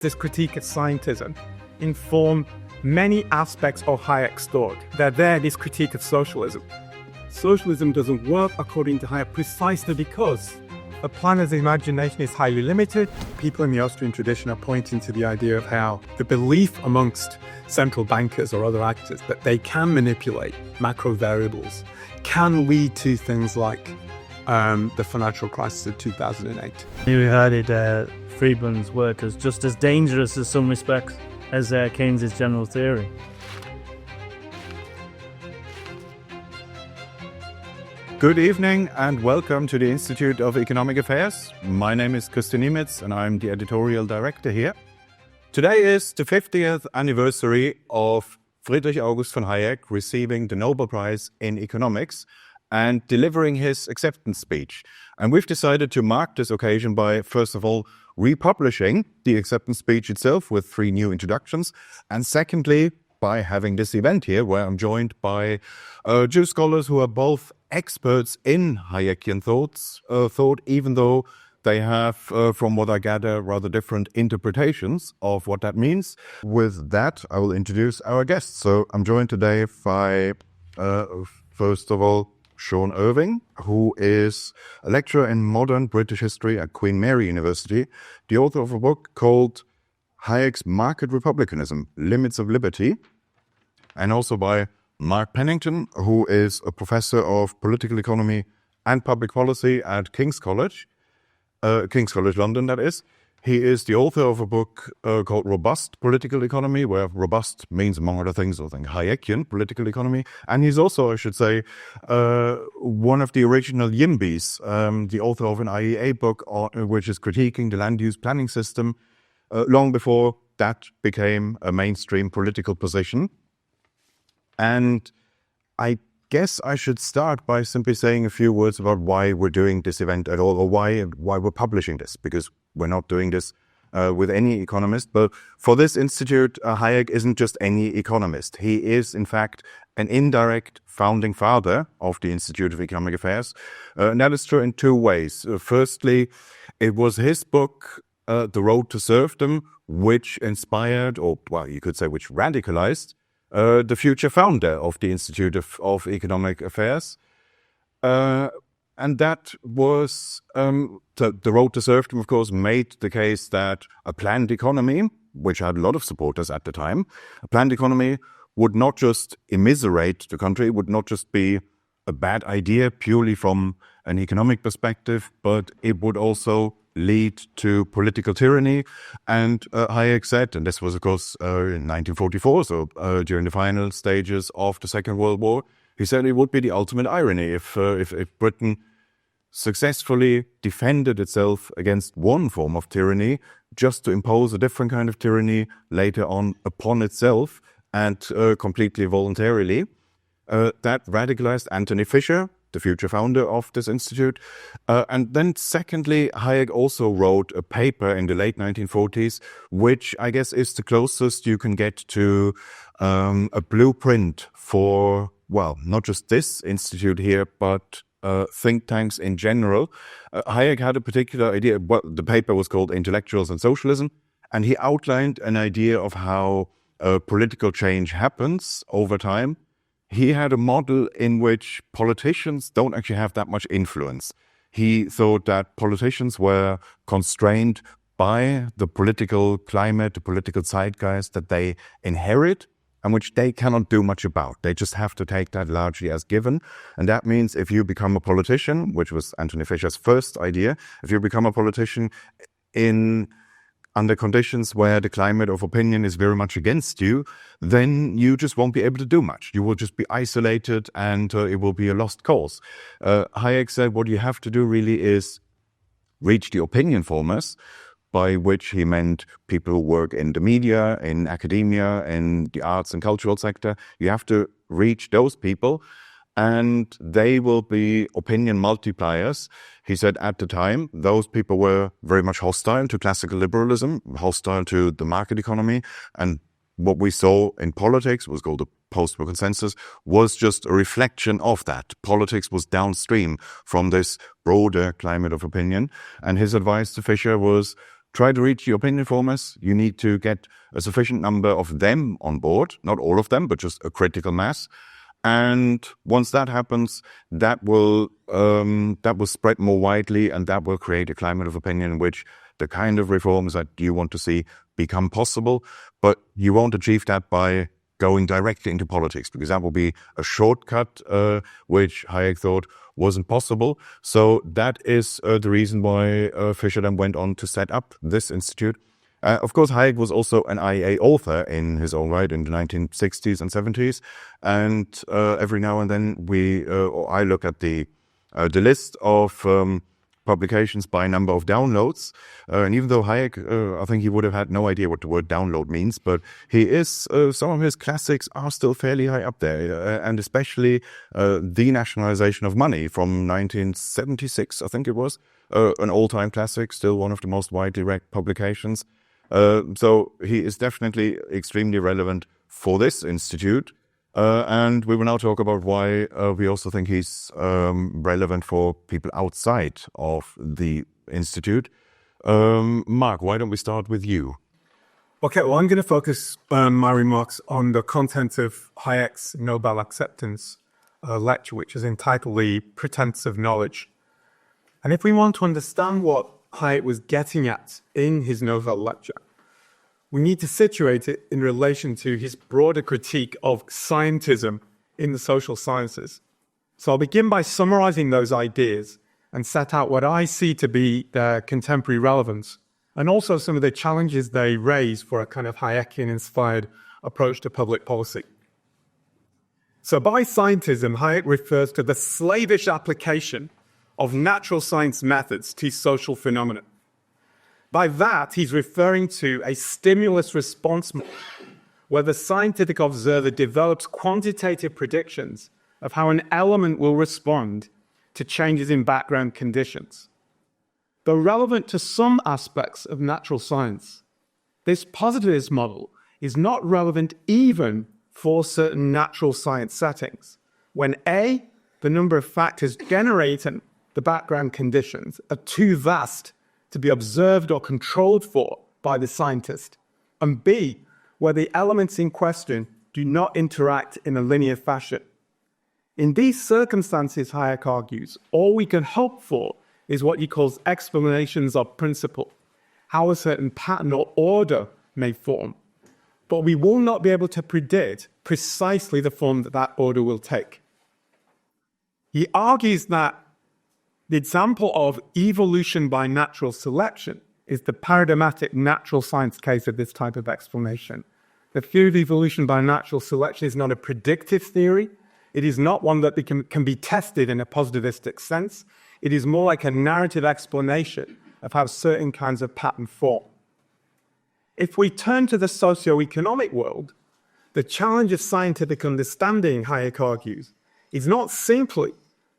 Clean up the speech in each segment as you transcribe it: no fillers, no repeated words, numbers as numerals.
this critique of scientism inform many aspects of Hayek's thought. They're there, this critique of socialism. Socialism doesn't work according to Hayek precisely because a planner's imagination is highly limited. People in the Austrian tradition are pointing to the idea of how the belief amongst central bankers or other actors that they can manipulate macro variables can lead to things like the financial crisis of 2008. We regarded Friedman's work as just as dangerous in some respects as Keynes's general theory. Good evening and welcome to the Institute of Economic Affairs. My name is Christian Niemitz and I'm the editorial director here. Today is the 50th anniversary of Friedrich August von Hayek receiving the Nobel Prize in Economics and delivering his acceptance speech. And we've decided to mark this occasion by, first of all, republishing the acceptance speech itself with 3 new introductions, and secondly, by having this event here where I'm joined by 2 scholars who are both experts in Hayekian thought, even though they have, from what I gather, rather different interpretations of what that means. With that, I will introduce our guests. So I'm joined today by, first of all, Sean Irving, who is a lecturer in modern British history at Queen Mary University, the author of a book called Hayek's Market Republicanism, Limits of Liberty, and also by Mark Pennington, who is a professor of political economy and public policy at King's College London, that is. He is the author of a book called Robust Political Economy, where robust means, among other things, I think, Hayekian political economy. And he's also, I should say, one of the original YIMBYs, the author of an IEA book, which is critiquing the land use planning system, long before that became a mainstream political position. And I guess I should start by simply saying a few words about why we're doing this event at all, or why we're publishing this, because we're not doing this with any economist. But for this institute, Hayek isn't just any economist. He is, in fact, an indirect founding father of the Institute of Economic Affairs. And that is true in 2 ways. Firstly, it was his book, The Road to Serfdom, which inspired, or well, you could say which radicalized, the future founder of the Institute of Economic Affairs. And that was, the Road to Serfdom, of course, made the case that a planned economy, which had a lot of supporters at the time, a planned economy would not just immiserate the country, would not just be a bad idea purely from an economic perspective, but it would also lead to political tyranny. And Hayek said, and this was, of course, in 1944, so during the final stages of the Second World War, he said it would be the ultimate irony if Britain successfully defended itself against one form of tyranny just to impose a different kind of tyranny later on upon itself and completely voluntarily. That radicalized Anthony Fisher, the future founder of this institute. And then secondly, Hayek also wrote a paper in the late 1940s, which I guess is the closest you can get to a blueprint for, well, not just this institute here, but think tanks in general. Hayek had a particular idea. Well, the paper was called Intellectuals and Socialism, and he outlined an idea of how political change happens over time. He had a model in which politicians don't actually have that much influence. He thought that politicians were constrained by the political climate, the political zeitgeist that they inherit, and which they cannot do much about. They just have to take that largely as given. And that means if you become a politician, which was Anthony Fisher's first idea, if you become a politician under conditions where the climate of opinion is very much against you, then you just won't be able to do much. You will just be isolated and it will be a lost cause. Hayek said what you have to do really is reach the opinion formers, by which he meant people who work in the media, in academia, in the arts and cultural sector. You have to reach those people, and they will be opinion multipliers. He said at the time, those people were very much hostile to classical liberalism, hostile to the market economy, and what we saw in politics was called the post-war consensus, was just a reflection of that. Politics was downstream from this broader climate of opinion. And his advice to Fisher was, try to reach the opinion formers. You need to get a sufficient number of them on board, not all of them, but just a critical mass. And once that happens, that will spread more widely, and that will create a climate of opinion in which the kind of reforms that you want to see become possible. But you won't achieve that by going directly into politics, because that will be a shortcut, which Hayek thought wasn't possible. So that is the reason why Fisher then went on to set up this institute. Of course, Hayek was also an IEA author in his own right in the 1960s and 70s. And every now and then I look at the list of publications by number of downloads. And even though Hayek, I think he would have had no idea what the word download means, but he is, some of his classics are still fairly high up there. And especially The Nationalization of Money from 1976, I think it was, an all-time classic, still one of the most widely read publications. So he is definitely extremely relevant for this institute. And we will now talk about why we also think he's relevant for people outside of the institute. Mark, why don't we start with you? Okay, well, I'm going to focus my remarks on the content of Hayek's Nobel acceptance lecture, which is entitled The Pretence of Knowledge. And if we want to understand what Hayek was getting at in his Nobel lecture, we need to situate it in relation to his broader critique of scientism in the social sciences. So I'll begin by summarizing those ideas and set out what I see to be their contemporary relevance, and also some of the challenges they raise for a kind of Hayekian-inspired approach to public policy. So by scientism, Hayek refers to the slavish application of natural science methods to social phenomena. By that, he's referring to a stimulus-response model where the scientific observer develops quantitative predictions of how an element will respond to changes in background conditions. Though relevant to some aspects of natural science, this positivist model is not relevant even for certain natural science settings, when A, the number of factors generating the background conditions are too vast to be observed or controlled for by the scientist, and B, where the elements in question do not interact in a linear fashion. In these circumstances, Hayek argues, all we can hope for is what he calls explanations of principle, how a certain pattern or order may form, but we will not be able to predict precisely the form that that order will take. He argues that the example of evolution by natural selection is the paradigmatic natural science case of this type of explanation. The theory of evolution by natural selection is not a predictive theory. It is not one that can be tested in a positivistic sense. It is more like a narrative explanation of how certain kinds of pattern form. If we turn to the socio-economic world, the challenge of scientific understanding, Hayek argues, is not simply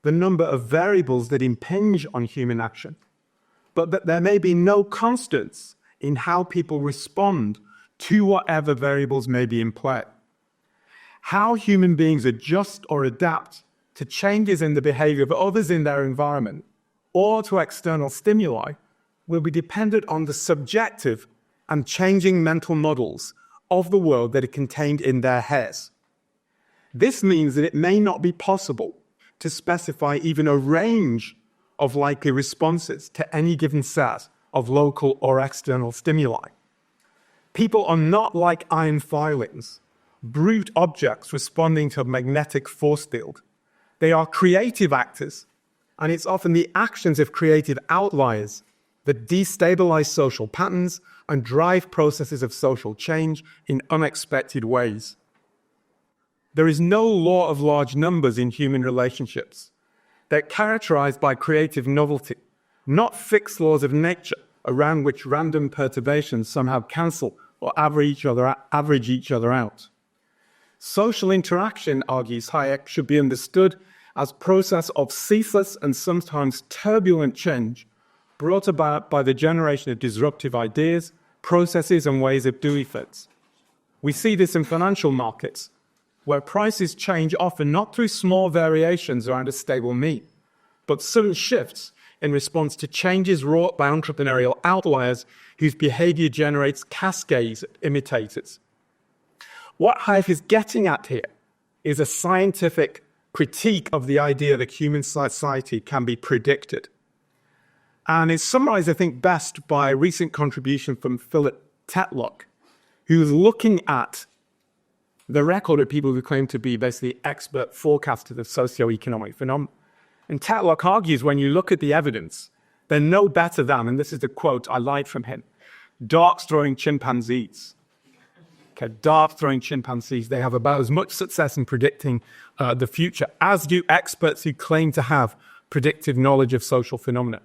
the number of variables that impinge on human action, but that there may be no constants in how people respond to whatever variables may be in play. How human beings adjust or adapt to changes in the behavior of others in their environment or to external stimuli will be dependent on the subjective and changing mental models of the world that are contained in their heads. This means that it may not be possible to specify even a range of likely responses to any given set of local or external stimuli. People are not like iron filings, brute objects responding to a magnetic force field. They are creative actors, and it's often the actions of creative outliers that destabilize social patterns and drive processes of social change in unexpected ways. There is no law of large numbers in human relationships. They're characterized by creative novelty, not fixed laws of nature around which random perturbations somehow cancel or average each other out. Social interaction, argues Hayek, should be understood as a process of ceaseless and sometimes turbulent change brought about by the generation of disruptive ideas, processes, and ways of doing things. We see this in financial markets, where prices change often not through small variations around a stable mean, but sudden shifts in response to changes wrought by entrepreneurial outliers whose behaviour generates cascades of imitators. What Hayek is getting at here is a scientific critique of the idea that human society can be predicted. And it's summarized, I think, best by a recent contribution from Philip Tetlock, who's looking at the record of people who claim to be basically expert forecasters of socioeconomic phenomena. And Tetlock argues when you look at the evidence, they're no better than, and this is the quote I like from him, darts-throwing chimpanzees. Okay, dart-throwing chimpanzees, they have about as much success in predicting the future as do experts who claim to have predictive knowledge of social phenomena.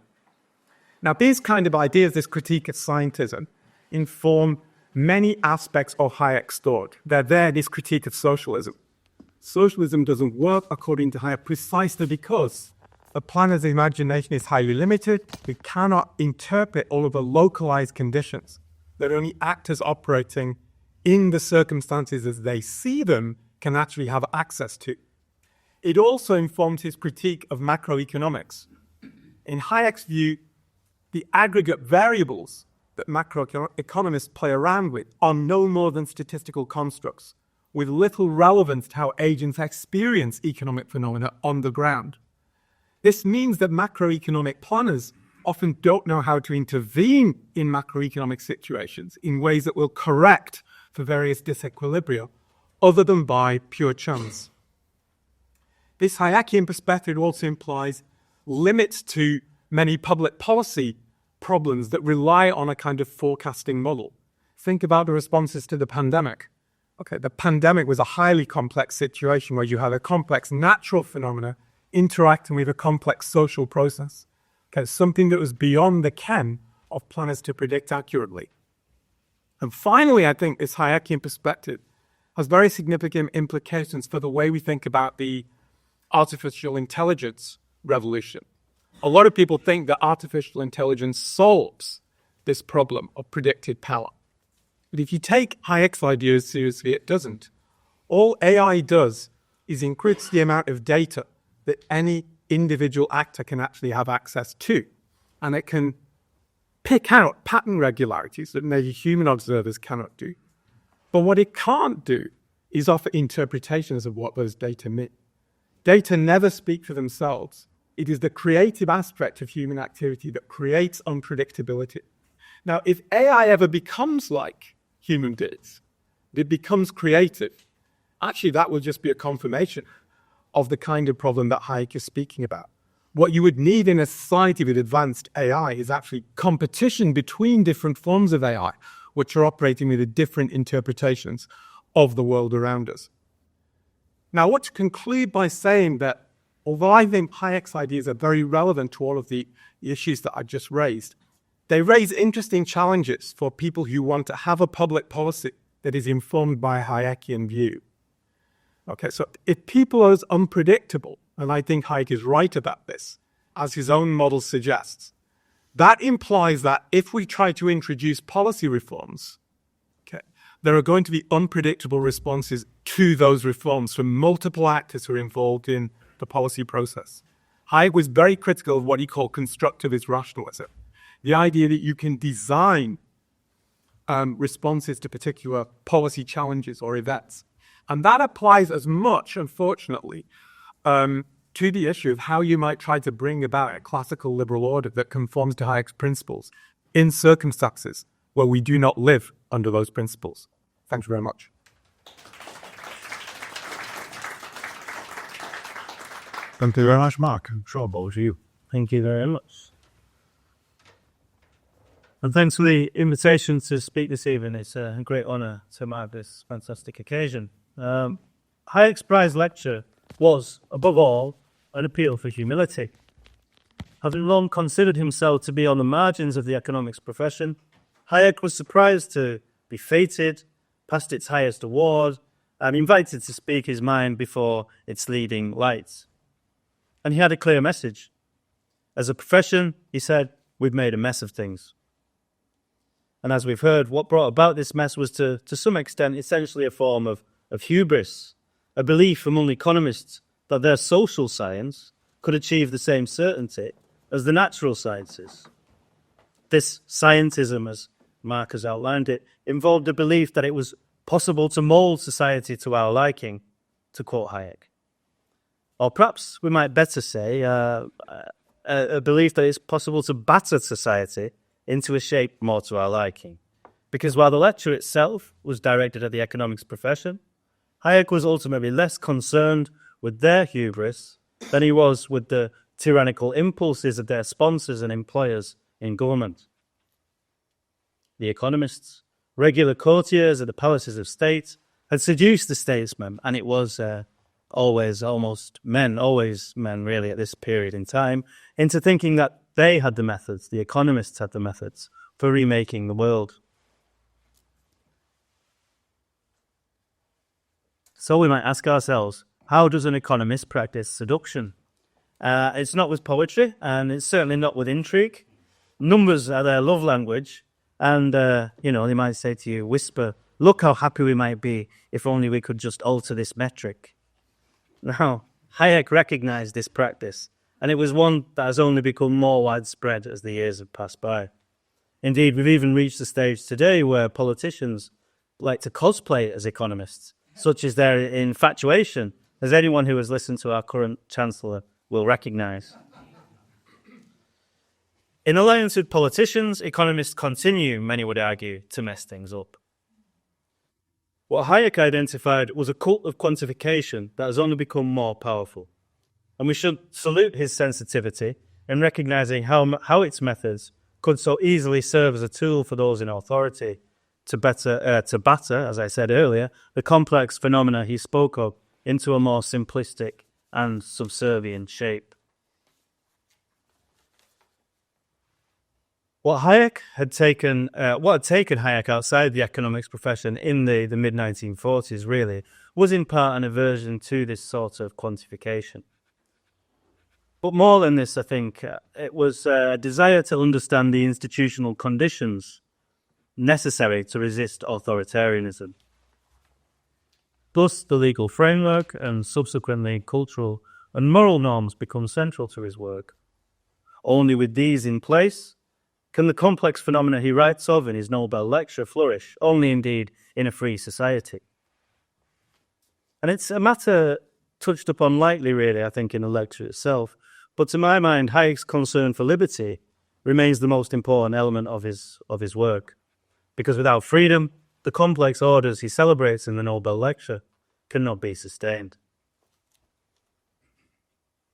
Now, these kind of ideas, this critique of scientism, inform many aspects of Hayek's thought. They're there, this critique of socialism. Socialism doesn't work, according to Hayek, precisely because the planner's imagination is highly limited. We cannot interpret all of the localized conditions that only actors operating in the circumstances as they see them can actually have access to. It also informs his critique of macroeconomics. In Hayek's view, the aggregate variables that macroeconomists play around with are no more than statistical constructs, with little relevance to how agents experience economic phenomena on the ground. This means that macroeconomic planners often don't know how to intervene in macroeconomic situations in ways that will correct for various disequilibria, other than by pure chance. This Hayekian perspective also implies limits to many public policy problems that rely on a kind of forecasting model. Think about the responses to the pandemic. Okay, the pandemic was a highly complex situation where you had a complex natural phenomena interacting with a complex social process. Okay, something that was beyond the ken of planners to predict accurately. And finally, I think this Hayekian perspective has very significant implications for the way we think about the artificial intelligence revolution. A lot of people think that artificial intelligence solves this problem of predicted power. But if you take Hayek's ideas seriously, it doesn't. All AI does is increase the amount of data that any individual actor can actually have access to. And it can pick out pattern regularities that maybe human observers cannot do. But what it can't do is offer interpretations of what those data mean. Data never speak for themselves. It is the creative aspect of human activity that creates unpredictability. Now, if AI ever becomes like human beings, it becomes creative, actually that will just be a confirmation of the kind of problem that Hayek is speaking about. What you would need in a society with advanced AI is actually competition between different forms of AI, which are operating with different interpretations of the world around us. Now, I want to conclude by saying that although I think Hayek's ideas are very relevant to all of the issues that I just raised, they raise interesting challenges for people who want to have a public policy that is informed by a Hayekian view. Okay, so if people are as unpredictable, and I think Hayek is right about this, as his own model suggests, that implies that if we try to introduce policy reforms, okay, there are going to be unpredictable responses to those reforms from multiple actors who are involved in the policy process. Hayek was very critical of what he called constructivist rationalism, the idea that you can design responses to particular policy challenges or events. And that applies as much, unfortunately, to the issue of how you might try to bring about a classical liberal order that conforms to Hayek's principles in circumstances where we do not live under those principles. Thank you very much. Thank you very much, Mark. I'm sure both of you. Thank you very much. And thanks for the invitation to speak this evening. It's a great honour to have this fantastic occasion. Hayek's prize lecture was, above all, an appeal for humility. Having long considered himself to be on the margins of the economics profession, Hayek was surprised to be feted, past its highest award, and invited to speak his mind before its leading lights. And he had a clear message. As a profession, he said, we've made a mess of things. And as we've heard, what brought about this mess was to some extent essentially a form of hubris, a belief among economists that their social science could achieve the same certainty as the natural sciences. This scientism, as Mark has outlined it, involved a belief that it was possible to mould society to our liking, to quote Hayek. Or perhaps we might better say a belief that it's possible to batter society into a shape more to our liking. Because while the lecture itself was directed at the economics profession, Hayek was ultimately less concerned with their hubris than he was with the tyrannical impulses of their sponsors and employers in government. The economists, regular courtiers at the palaces of state, had seduced the statesmen, and it was always men really at this period in time, into thinking that they had the methods, the economists had the methods, for remaking the world. So we might ask ourselves, how does an economist practice seduction? It's not with poetry, and it's certainly not with intrigue. Numbers are their love language, and, they might say to you, whisper, look how happy we might be if only we could just alter this metric. Now, Hayek recognized this practice, and it was one that has only become more widespread as the years have passed by. Indeed, we've even reached the stage today where politicians like to cosplay as economists. Such is their infatuation, as anyone who has listened to our current Chancellor will recognize. In alliance with politicians, economists continue, many would argue, to mess things up. What Hayek identified was a cult of quantification that has only become more powerful. And we should salute his sensitivity in recognizing how its methods could so easily serve as a tool for those in authority to batter, as I said earlier, the complex phenomena he spoke of into a more simplistic and subservient shape. What had taken Hayek outside the economics profession in the mid-1940s, really, was in part an aversion to this sort of quantification. But more than this, I think, it was a desire to understand the institutional conditions necessary to resist authoritarianism. Thus, the legal framework and subsequently cultural and moral norms become central to his work. Only with these in place can the complex phenomena he writes of in his Nobel lecture flourish, only indeed in a free society. And it's a matter touched upon lightly, really, I think, in the lecture itself, but to my mind, Hayek's concern for liberty remains the most important element of his work, because without freedom, the complex orders he celebrates in the Nobel lecture cannot be sustained.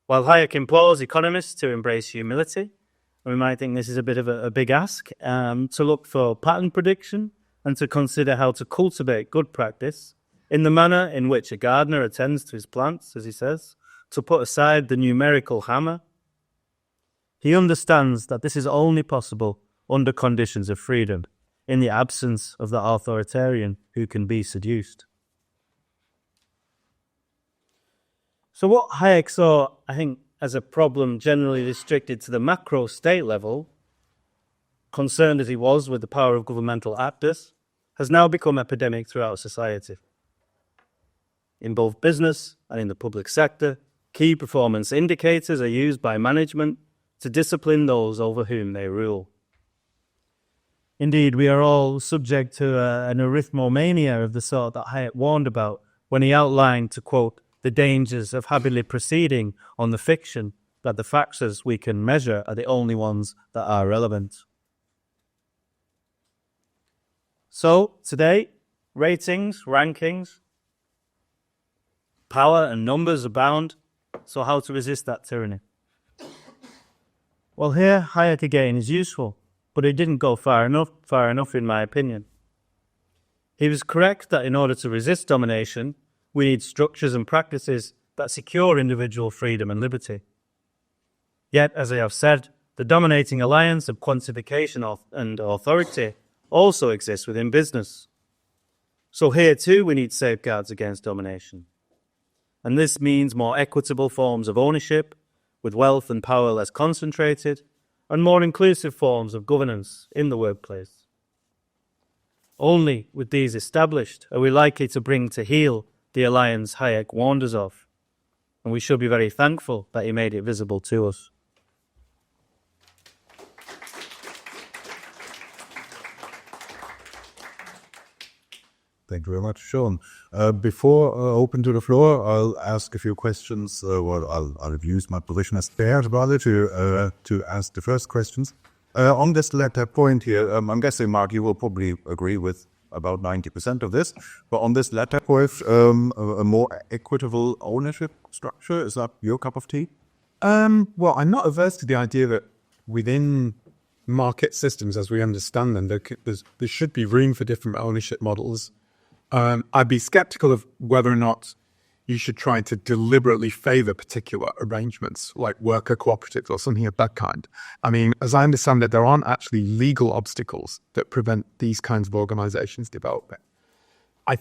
While Hayek implores economists to embrace humility, we might think this is a bit of a big ask, to look for pattern prediction and to consider how to cultivate good practice in the manner in which a gardener attends to his plants, as he says, to put aside the numerical hammer. He understands that this is only possible under conditions of freedom, in the absence of the authoritarian who can be seduced. So what Hayek saw, I think, as a problem generally restricted to the macro state level, concerned as he was with the power of governmental actors, has now become epidemic throughout society. In both business and in the public sector, key performance indicators are used by management to discipline those over whom they rule. Indeed, we are all subject to an arithmomania of the sort that Hayek warned about when he outlined, to quote, the dangers of happily proceeding on the fiction that the factors we can measure are the only ones that are relevant. So, today, ratings, rankings, power and numbers abound. So how to resist that tyranny? Well, here, Hayek again is useful, but he didn't go far enough in my opinion. He was correct that in order to resist domination, we need structures and practices that secure individual freedom and liberty. Yet, as I have said, the dominating alliance of quantification and authority also exists within business. So here too we need safeguards against domination. And this means more equitable forms of ownership, with wealth and power less concentrated, and more inclusive forms of governance in the workplace. Only with these established are we likely to bring to heel the alliance Hayek warned us of, and we should be very thankful that he made it visible to us. Thank you very much, Sean. Before open to the floor, I'll ask a few questions. I'll use my position as chair rather to ask the first questions. On this latter point here, I'm guessing, Mark, you will probably agree with about 90% of this. But on this latter point, a more equitable ownership structure, is that your cup of tea? Well, I'm not averse to the idea that within market systems, as we understand them, there should be room for different ownership models. I'd be skeptical of whether or not you should try to deliberately favor particular arrangements like worker cooperatives or something of that kind. I mean, as I understand it, there aren't actually legal obstacles that prevent these kinds of organizations developing. I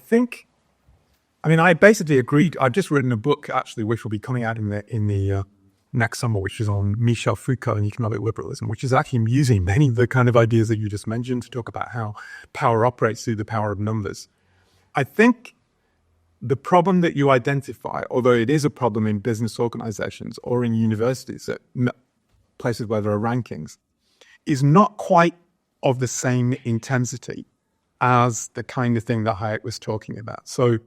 basically agreed. I've just written a book, actually, which will be coming out in the next summer, which is on Michel Foucault and economic liberalism, which is actually using many of the kind of ideas that you just mentioned to talk about how power operates through the power of numbers. I think the problem that you identify, although it is a problem in business organizations or in universities, at places where there are rankings, is not quite of the same intensity as the kind of thing that Hayek was talking about. So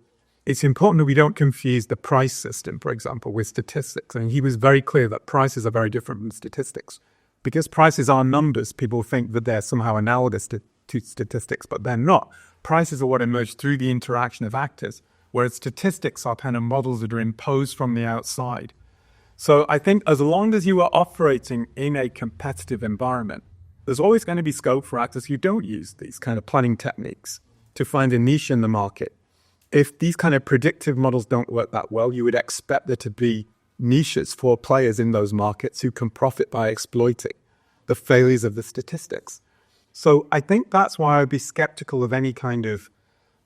it's important that we don't confuse the price system, for example, with statistics. I mean, he was very clear that prices are very different from statistics. Because prices are numbers, people think that they're somehow analogous to statistics, but they're not. Prices are what emerge through the interaction of actors, whereas statistics are kind of models that are imposed from the outside. So I think as long as you are operating in a competitive environment, there's always going to be scope for actors who don't use these kind of planning techniques to find a niche in the market. If these kind of predictive models don't work that well, you would expect there to be niches for players in those markets who can profit by exploiting the failures of the statistics. So I think that's why I'd be skeptical of any kind of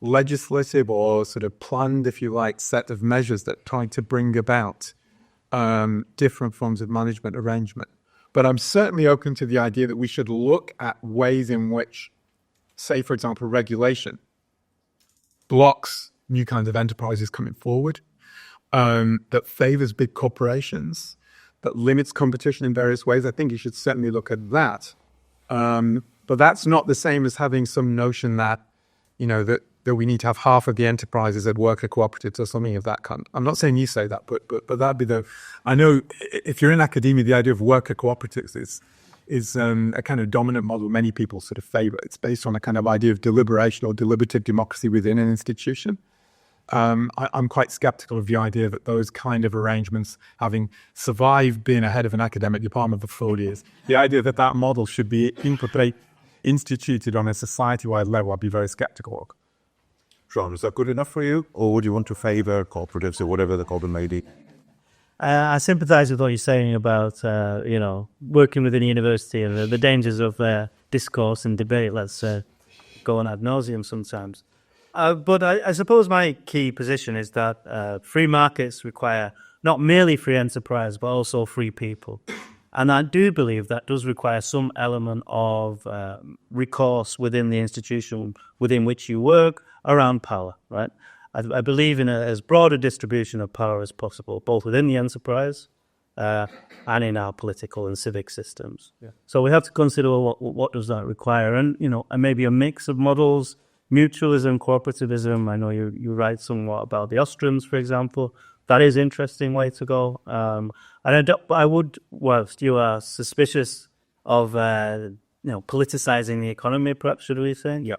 legislative or sort of planned, if you like, set of measures that try to bring about different forms of management arrangement. But I'm certainly open to the idea that we should look at ways in which, say, for example, regulation blocks new kinds of enterprises coming forward, that favors big corporations, that limits competition in various ways. I think you should certainly look at that. But that's not the same as having some notion that, that we need to have half of the enterprises at worker cooperatives or something of that kind. I'm not saying you say that, but that'd be I know if you're in academia, the idea of worker cooperatives is a kind of dominant model many people sort of favor. It's based on a kind of idea of deliberation or deliberative democracy within an institution. I'm quite skeptical of the idea that those kind of arrangements, having survived being ahead of an academic department for 4 years, the idea that model should be instituted on a society-wide level, I'd be very skeptical of. Sean, is that good enough for you? Or would you want to favor cooperatives or whatever the call may be? I sympathize with what you're saying about, working within a university and the dangers of discourse and debate. Let's go on ad nauseum sometimes. But I suppose my key position is that free markets require not merely free enterprise, but also free people. And I do believe that does require some element of recourse within the institution within which you work around power, right? I believe in as broad a distribution of power as possible, both within the enterprise and in our political and civic systems. Yeah. So we have to consider what does that require, and maybe a mix of models. Mutualism, cooperativism. I know you write somewhat about the Austrians, for example. That is an interesting way to go. And I would, whilst you are suspicious of politicizing the economy, perhaps should we say? Yeah.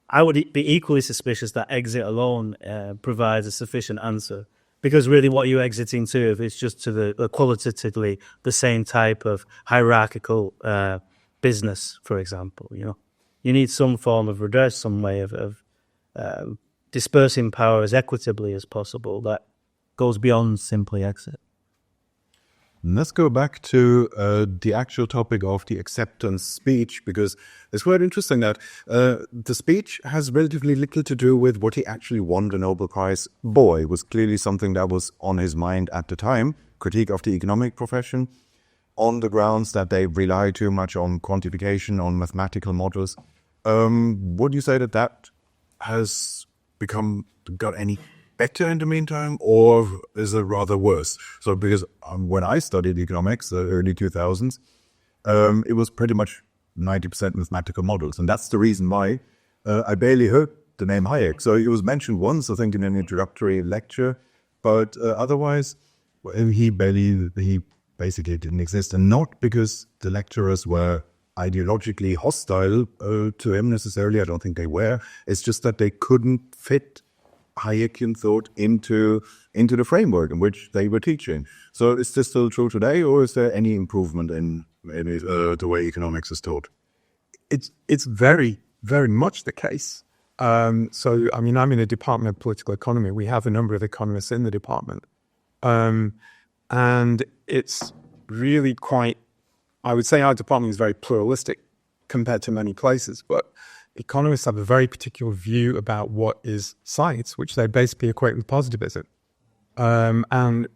I would be equally suspicious that exit alone provides a sufficient answer, because really what you're exiting to is just to the qualitatively the same type of hierarchical business, for example. You need some form of redress, some way of dispersing power as equitably as possible that goes beyond simply exit. Let's go back to the actual topic of the acceptance speech, because it's quite interesting that the speech has relatively little to do with what he actually won the Nobel Prize for. It was clearly something that was on his mind at the time, critique of the economic profession, on the grounds that they rely too much on quantification, on mathematical models. Would you say that has got any better in the meantime, or is it rather worse? So because when I studied economics, the early 2000s, it was pretty much 90% mathematical models. And that's the reason why I barely heard the name Hayek. So it was mentioned once, I think, in an introductory lecture, but otherwise, he basically didn't exist, and not because the lecturers were ideologically hostile to him necessarily. I don't think they were. It's just that they couldn't fit Hayekian thought into the framework in which they were teaching. So is this still true today, or is there any improvement in the way economics is taught? It's very, very much the case. So, I mean, I'm in a department of political economy. We have a number of economists in the department. And it's really quite, I would say our department is very pluralistic compared to many places, but economists have a very particular view about what is science, which they basically equate with positivism. And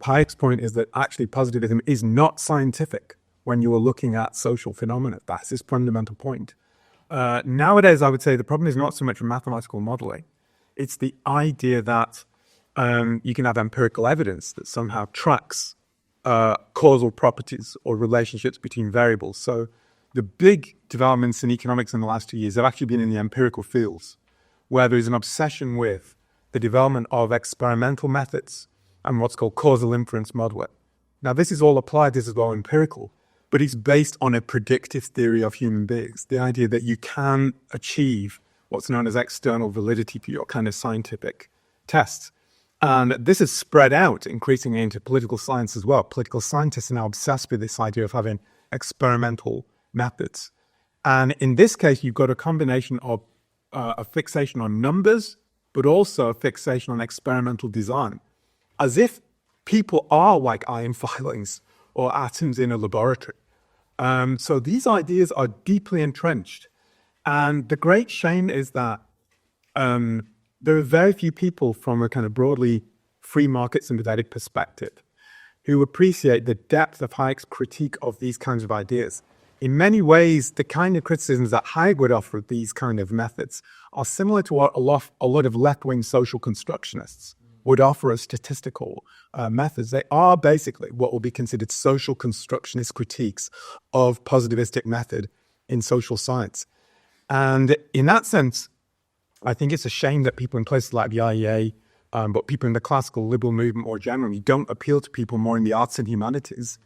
Hayek's point is that actually positivism is not scientific when you are looking at social phenomena. That's his fundamental point. Nowadays, I would say the problem is not so much mathematical modeling. It's the idea that you can have empirical evidence that somehow tracks causal properties or relationships between variables. So the big developments in economics in the last 2 years have actually been in the empirical fields, where there is an obsession with the development of experimental methods and what's called causal inference modeling. Now, this is all applied, this is all empirical, but it's based on a predictive theory of human beings, the idea that you can achieve what's known as external validity for your kind of scientific tests. And this is spread out increasingly into political science as well. Political scientists are now obsessed with this idea of having experimental methods. And in this case, you've got a combination of a fixation on numbers, but also a fixation on experimental design, as if people are like iron filings or atoms in a laboratory. So these ideas are deeply entrenched. And the great shame is that there are very few people from a kind of broadly free market sympathetic perspective who appreciate the depth of Hayek's critique of these kinds of ideas. In many ways, the kind of criticisms that Hayek would offer of these kind of methods are similar to what a lot of left-wing social constructionists would offer as statistical methods. They are basically what will be considered social constructionist critiques of positivistic method in social science. And in that sense, I think it's a shame that people in places like the IEA, but people in the classical liberal movement more generally, don't appeal to people more in the arts and humanities,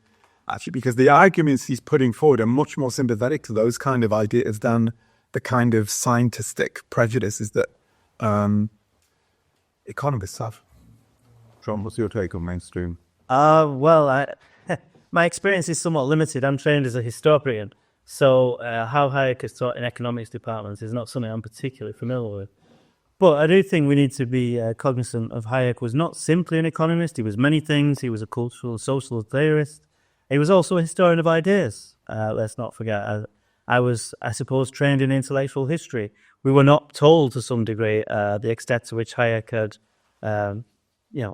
actually, because the arguments he's putting forward are much more sympathetic to those kind of ideas than the kind of scientistic prejudices that economists have. Sean, what's your take on mainstream? Well, my experience is somewhat limited. I'm trained as a historian, so how Hayek is taught in economics departments is not something I'm particularly familiar with. But I do think we need to be cognizant of Hayek was not simply an economist. He was many things. He was a cultural, social theorist. He was also a historian of ideas. Let's not forget. I was, I suppose, trained in intellectual history. We were not told to some degree the extent to which Hayek had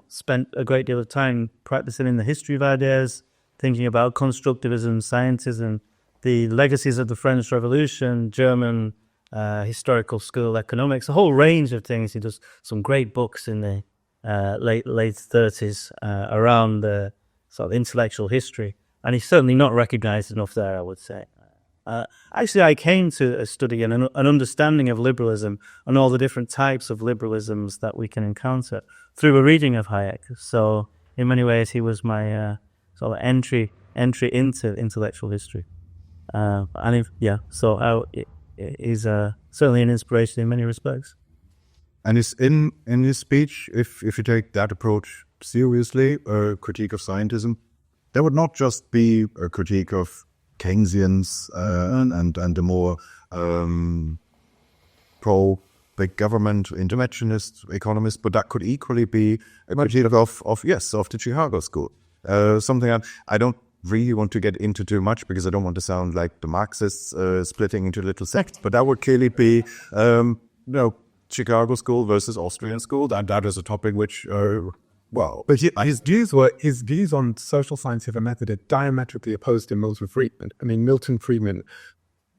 spent a great deal of time practicing in the history of ideas, thinking about constructivism, scientism, the legacies of the French Revolution, German historical school economics, a whole range of things. He does some great books in the late 30s around the sort of intellectual history, and he's certainly not recognized enough there, I would say. Actually, I came to a study and an understanding of liberalism and all the different types of liberalisms that we can encounter through a reading of Hayek. So in many ways, he was my sort of entry into intellectual history. He's certainly an inspiration in many respects. And is in his speech, if you take that approach seriously, a critique of scientism, there would not just be a critique of Keynesians and the more pro-big government interventionist economists, but that could equally be a critique of the Chicago School. Something I don't really want to get into too much because I don't want to sound like the Marxists splitting into little sects, but that would clearly be Chicago School versus Austrian School. That is a topic which but his views on social scientific method are diametrically opposed to Milton Friedman. I mean, Milton Friedman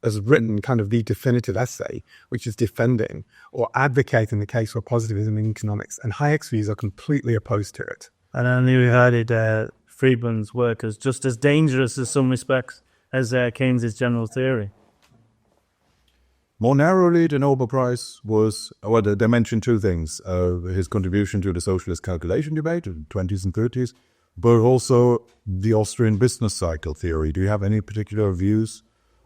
has written kind of the definitive essay, which is defending or advocating the case for positivism in economics, and Hayek's views are completely opposed to it. And I regarded Friedman's work as just as dangerous in some respects as Keynes's general theory. More narrowly, the Nobel Prize was, well, they mentioned two things. His contribution to the socialist calculation debate in the 20s and 30s, but also the Austrian business cycle theory. Do you have any particular views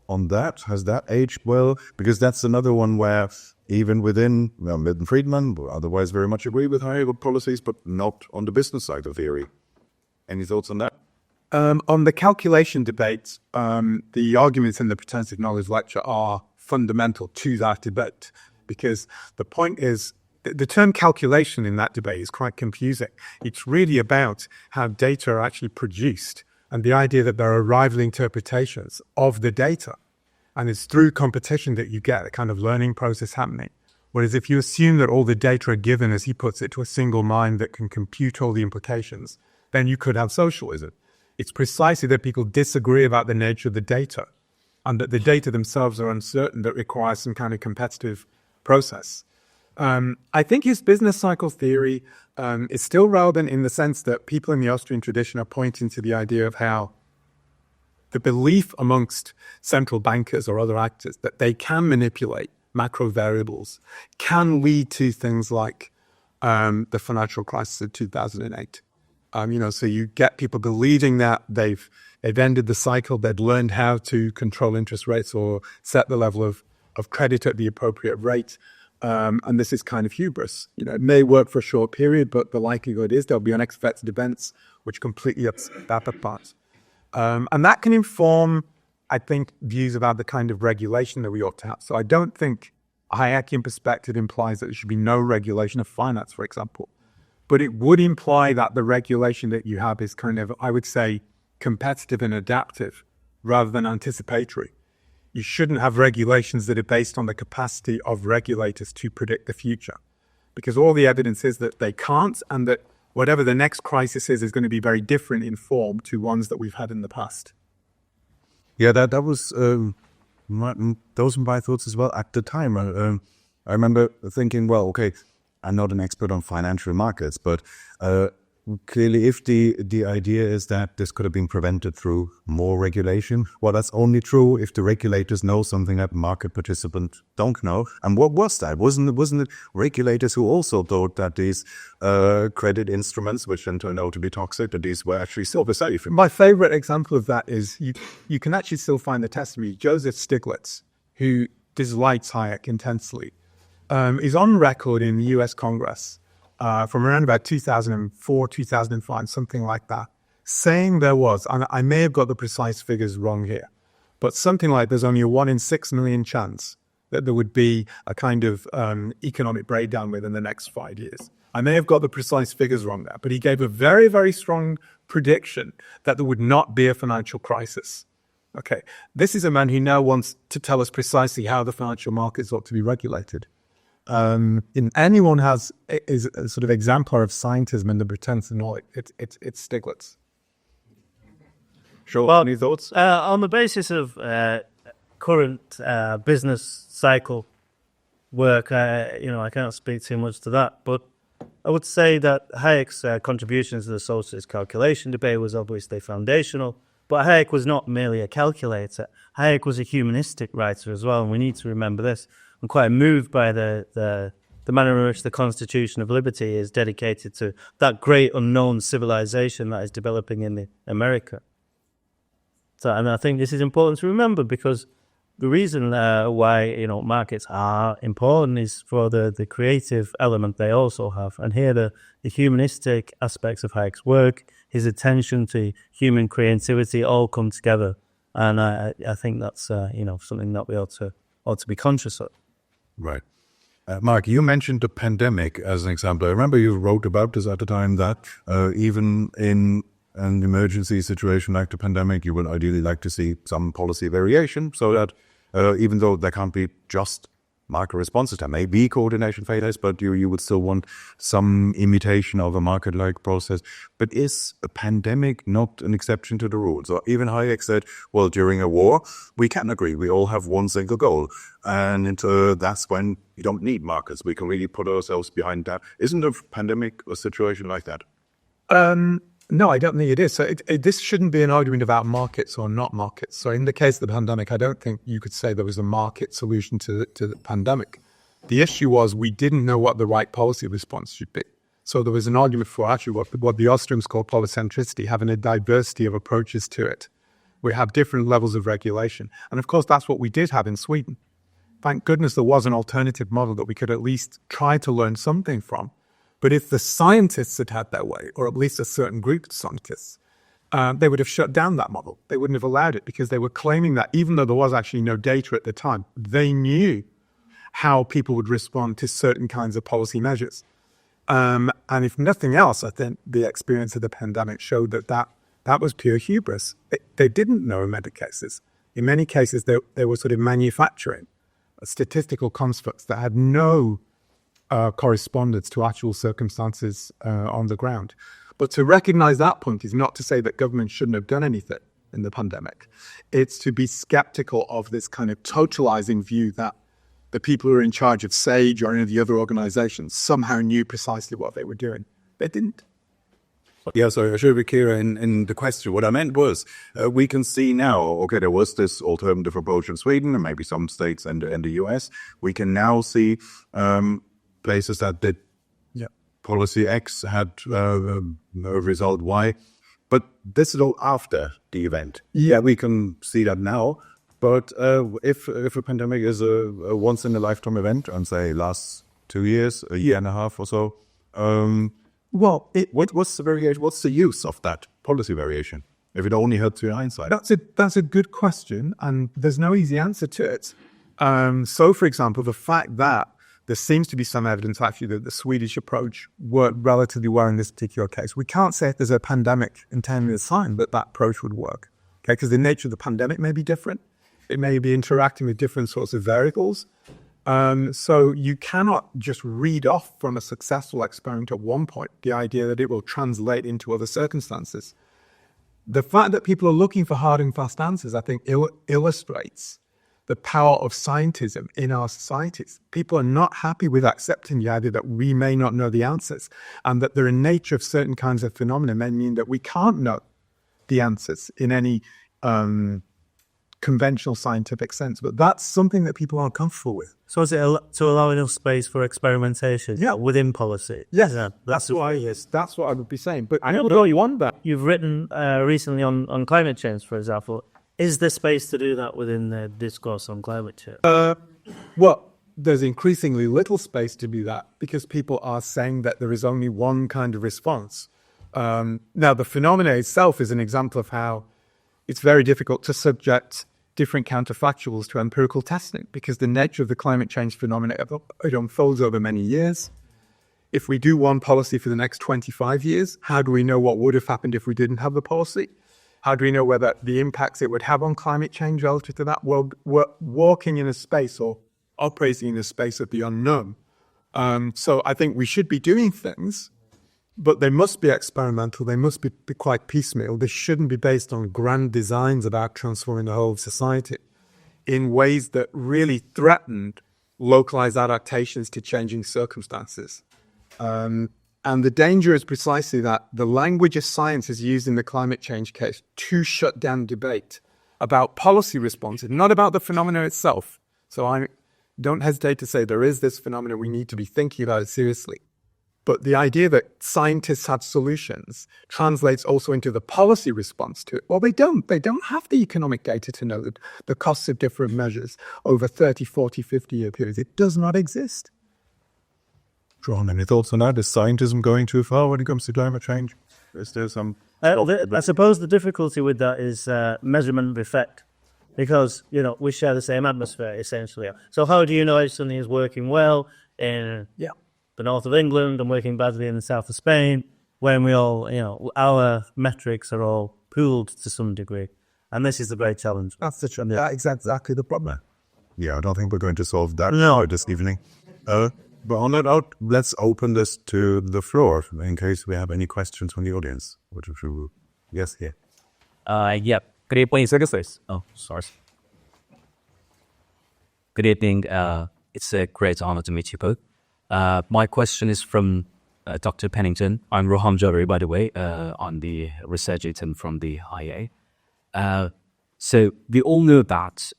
on that? Has that aged well? Because that's another one where even within Milton Friedman, otherwise very much agree with Hayek policies, but not on the business cycle theory. Any thoughts on that? On the calculation debate, the arguments in the Pretence of Knowledge lecture are fundamental to that debate, because the point is, the term calculation in that debate is quite confusing. It's really about how data are actually produced and the idea that there are rival interpretations of the data. And it's through competition that you get a kind of learning process happening. Whereas if you assume that all the data are given, as he puts it, to a single mind that can compute all the implications, then you could have socialism. It's precisely that people disagree about the nature of the data and that the data themselves are uncertain that requires some kind of competitive process. I think his business cycle theory is still relevant in the sense that people in the Austrian tradition are pointing to the idea of how the belief amongst central bankers or other actors that they can manipulate macro variables can lead to things like the financial crisis of 2008. So you get people believing that they've ended the cycle, they'd learned how to control interest rates or set the level of credit at the appropriate rate. And this is kind of hubris. It may work for a short period, but the likelihood is there'll be unexpected events which completely upset that apart. And that can inform, I think, views about the kind of regulation that we ought to have. So I don't think a Hayekian perspective implies that there should be no regulation of finance, for example. But it would imply that the regulation that you have is kind of, I would say, competitive and adaptive rather than anticipatory. You shouldn't have regulations that are based on the capacity of regulators to predict the future, because all the evidence is that they can't, and that whatever the next crisis is going to be very different in form to ones that we've had in the past. Yeah, that was those were my thoughts as well at the time. I remember thinking, well, okay, I'm not an expert on financial markets, but clearly if the idea is that this could have been prevented through more regulation, well, that's only true if the regulators know something that market participants don't know. And what was that? Wasn't it regulators who also thought that these credit instruments, which then turned out to be toxic, that these were actually silver safe? My favorite example of that is you can actually still find the testimony. Joseph Stiglitz, who dislikes Hayek intensely, is on record in the US Congress from around about 2004, 2005, something like that, saying there was, and I may have got the precise figures wrong here, but something like there's only a 1 in 6 million chance that there would be a kind of economic breakdown within the next 5 years. I may have got the precise figures wrong there, but he gave a very, very strong prediction that there would not be a financial crisis. Okay, this is a man who now wants to tell us precisely how the financial markets ought to be regulated. Anyone is a sort of exemplar of scientism in the Pretence of Knowledge, it's Stiglitz. Sure. Well, any thoughts? On the basis of current business cycle work, I can't speak too much to that, but I would say that Hayek's contributions to the socialist calculation debate was obviously foundational, but Hayek was not merely a calculator. Hayek was a humanistic writer as well, and we need to remember this. I'm quite moved by the manner in which the Constitution of Liberty is dedicated to that great unknown civilization that is developing in America. So, and I think this is important to remember, because the reason why markets are important is for the creative element they also have. And here the humanistic aspects of Hayek's work, his attention to human creativity, all come together. And I think that's something that we ought to be conscious of. Right. Mark, you mentioned the pandemic as an example. I remember you wrote about this at the time, that even in an emergency situation like the pandemic, you would ideally like to see some policy variation, so that even though there can't be just market responses, there may be coordination failures, but you would still want some imitation of a market-like process. But is a pandemic not an exception to the rules? Or even Hayek said, well, during a war, we can agree. We all have one single goal. And that's when you don't need markets. We can really put ourselves behind that. Isn't a pandemic a situation like that? No, I don't think it is. So this shouldn't be an argument about markets or not markets. So in the case of the pandemic, I don't think you could say there was a market solution to the pandemic. The issue was we didn't know what the right policy response should be. So there was an argument for actually what the Austrians call polycentricity, having a diversity of approaches to it. We have different levels of regulation. And of course, that's what we did have in Sweden. Thank goodness there was an alternative model that we could at least try to learn something from. But if the scientists had had their way, or at least a certain group of scientists, they would have shut down that model. They wouldn't have allowed it because they were claiming that even though there was actually no data at the time, they knew how people would respond to certain kinds of policy measures. And if nothing else, I think the experience of the pandemic showed that was pure hubris. They didn't know in many cases. In many cases, they were sort of manufacturing statistical constructs that had no correspondence to actual circumstances on the ground. But to recognize that point is not to say that government shouldn't have done anything in the pandemic. It's to be skeptical of this kind of totalizing view that the people who are in charge of SAGE or any of the other organizations somehow knew precisely what they were doing. They didn't. Yeah, so I should be clear in the question. What I meant was, we can see now, okay, there was this alternative approach in Sweden and maybe some states and the US. We can now see places that did policy X had a result Y. But this is all after the event. Yeah, we can see that now. But if a pandemic is a once-in-a-lifetime event, and say last 2 years, a year and a half or so, what's the variation? What's the use of that policy variation if it only hurts your hindsight? That's a good question, and there's no easy answer to it. So, for example, the fact that there seems to be some evidence actually that the Swedish approach worked relatively well in this particular case. We can't say if there's a pandemic in 10 years' time that approach would work, okay? Because the nature of the pandemic may be different. It may be interacting with different sorts of variables. So you cannot just read off from a successful experiment at one point the idea that it will translate into other circumstances. The fact that people are looking for hard and fast answers, I think, illustrates the power of scientism in our societies. People are not happy with accepting the idea that we may not know the answers, and that the nature of certain kinds of phenomena may mean that we can't know the answers in any conventional scientific sense. But that's something that people aren't comfortable with. So is it to allow enough space for experimentation within policy? Yes, that's what I would be saying. But I know you want that. You've written recently on climate change, for example. Is there space to do that within the discourse on climate change? Well, there's increasingly little space to do that because people are saying that there is only one kind of response. Now, the phenomena itself is an example of how it's very difficult to subject different counterfactuals to empirical testing because the nature of the climate change phenomena, it unfolds over many years. If we do one policy for the next 25 years, how do we know what would have happened if we didn't have the policy? How do we know whether the impacts it would have on climate change relative to that? Well, we're walking in a space or operating in a space of the unknown. So I think we should be doing things, but they must be experimental. They must be quite piecemeal. They shouldn't be based on grand designs about transforming the whole of society in ways that really threatened localized adaptations to changing circumstances. And the danger is precisely that the language of science is used in the climate change case to shut down debate about policy responses, not about the phenomena itself. So I don't hesitate to say there is this phenomenon, we need to be thinking about it seriously. But the idea that scientists have solutions translates also into the policy response to it. Well, they don't. They don't have the economic data to know the costs of different measures over 30, 40, 50-year periods. It does not exist. Sean, any thoughts on that? Is scientism going too far when it comes to climate change? Is there some... I suppose the difficulty with that is measurement of effect, because, we share the same atmosphere, essentially. So how do you know if something is working well in the north of England and working badly in the south of Spain, when we all, our metrics are all pooled to some degree? And this is the great challenge. That's exactly the problem. Yeah, I don't think we're going to solve that this evening. But on that note, let's open this to the floor in case we have any questions from the audience. Yes, here. Good evening, secretaries. Oh, sorry. Good evening. It's a great honor to meet you both. My question is from Dr. Pennington. I'm Roham Jawari, by the way. I'm the research agent from the IEA. So we all know that